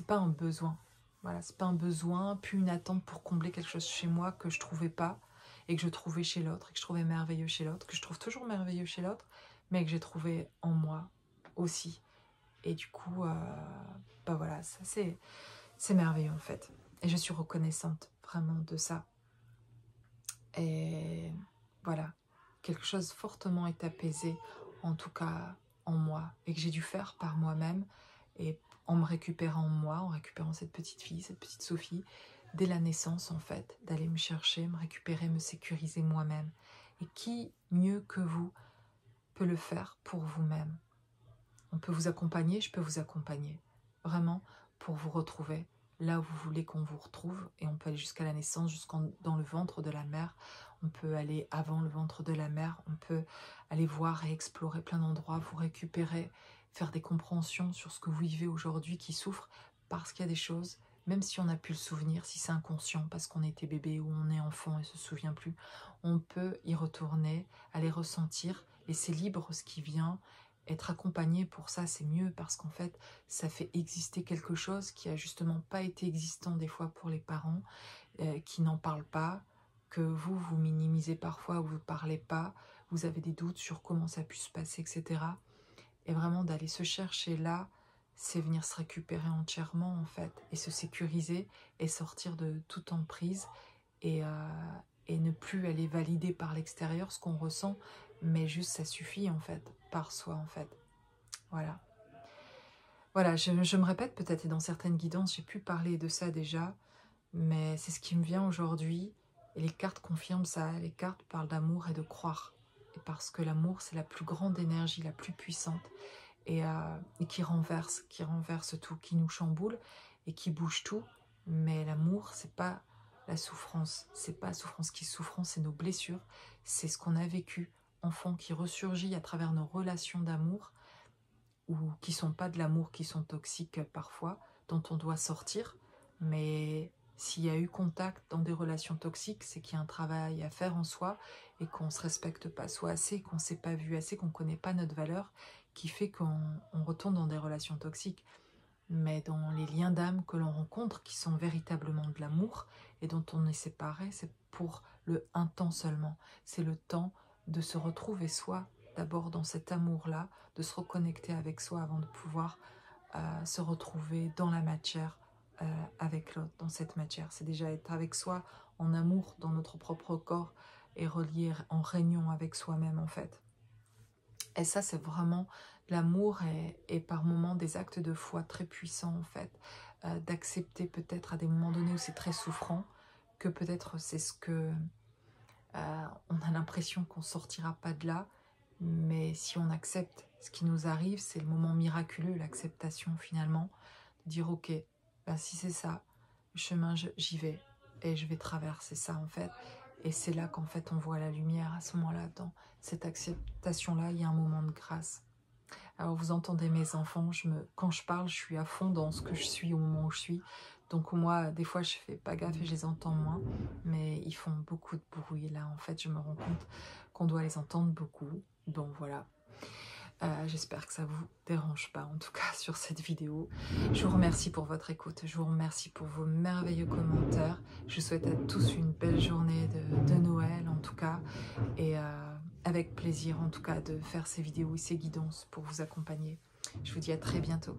pas un besoin. Voilà, c'est pas un besoin, puis une attente pour combler quelque chose chez moi que je trouvais pas, et que je trouvais chez l'autre, et que je trouvais merveilleux chez l'autre, que je trouve toujours merveilleux chez l'autre, mais que j'ai trouvé en moi aussi. Et du coup, voilà, ça c'est merveilleux en fait. Et je suis reconnaissante vraiment de ça. Et voilà, quelque chose fortement est apaisé, en tout cas en moi, et que j'ai dû faire par moi-même, et en me récupérant moi, en récupérant cette petite fille, cette petite Sophie, dès la naissance en fait, d'aller me chercher, me récupérer, me sécuriser moi-même. Et qui mieux que vous peut le faire pour vous-même? On peut vous accompagner, je peux vous accompagner, vraiment, pour vous retrouver là où vous voulez qu'on vous retrouve, et on peut aller jusqu'à la naissance, dans le ventre de la mère, on peut aller avant le ventre de la mère, on peut aller voir et explorer plein d'endroits, vous récupérer, faire des compréhensions sur ce que vous vivez aujourd'hui qui souffre, parce qu'il y a des choses, même si on a pu le souvenir, si c'est inconscient, parce qu'on était bébé ou on est enfant et se souvient plus, on peut y retourner, aller ressentir, et c'est libre ce qui vient. Être accompagné pour ça, c'est mieux, parce qu'en fait, ça fait exister quelque chose qui a justement pas été existant des fois pour les parents, qui n'en parlent pas, que vous minimisez parfois, vous ne parlez pas, vous avez des doutes sur comment ça a pu se passer, etc. Et vraiment d'aller se chercher là, c'est venir se récupérer entièrement en fait, et se sécuriser, et sortir de toute emprise, et ne plus aller valider par l'extérieur ce qu'on ressent, mais juste ça suffit en fait, par soi en fait. Voilà. Voilà, je me répète peut-être, et dans certaines guidances, j'ai pu parler de ça déjà, mais c'est ce qui me vient aujourd'hui, et les cartes confirment ça. Les cartes parlent d'amour et de croire, et parce que l'amour, c'est la plus grande énergie, la plus puissante, et qui renverse tout, qui nous chamboule, et qui bouge tout, mais l'amour, c'est pas la souffrance, c'est pas la souffrance qui est souffrance, c'est nos blessures, c'est ce qu'on a vécu, enfant, qui ressurgit à travers nos relations d'amour, ou qui sont pas de l'amour, qui sont toxiques parfois, dont on doit sortir. Mais s'il y a eu contact dans des relations toxiques, c'est qu'il y a un travail à faire en soi, et qu'on ne se respecte pas soi assez, qu'on ne s'est pas vu assez, qu'on ne connaît pas notre valeur, qui fait qu'on retourne dans des relations toxiques. Mais dans les liens d'âme que l'on rencontre, qui sont véritablement de l'amour, et dont on est séparé, c'est pour le un temps seulement. C'est le temps de se retrouver soi, d'abord dans cet amour-là, de se reconnecter avec soi avant de pouvoir se retrouver dans la matière avec l'autre, dans cette matière. C'est déjà être avec soi en amour dans notre propre corps, et relié en réunion avec soi-même en fait. Et ça, c'est vraiment l'amour, et par moments des actes de foi très puissants en fait, d'accepter peut-être à des moments donnés où c'est très souffrant, que peut-être c'est ce que on a l'impression qu'on sortira pas de là, mais si on accepte ce qui nous arrive, c'est le moment miraculeux, l'acceptation finalement, de dire ok, ben si c'est ça, le chemin, j'y vais, et je vais traverser ça en fait. Et c'est là qu'en fait on voit la lumière, à ce moment-là, dans cette acceptation-là, il y a un moment de grâce. Alors vous entendez mes enfants, quand je parle, je suis à fond dans ce que je suis au moment où je suis. Donc moi, des fois, je fais pas gaffe et je les entends moins, mais ils font beaucoup de bruit. Là, en fait, je me rends compte qu'on doit les entendre beaucoup. Bon, voilà. J'espère que ça vous dérange pas, en tout cas, sur cette vidéo. Je vous remercie pour votre écoute. Je vous remercie pour vos merveilleux commentaires. Je vous souhaite à tous une belle journée de Noël, en tout cas. Et avec plaisir, en tout cas, de faire ces vidéos et ces guidances pour vous accompagner. Je vous dis à très bientôt.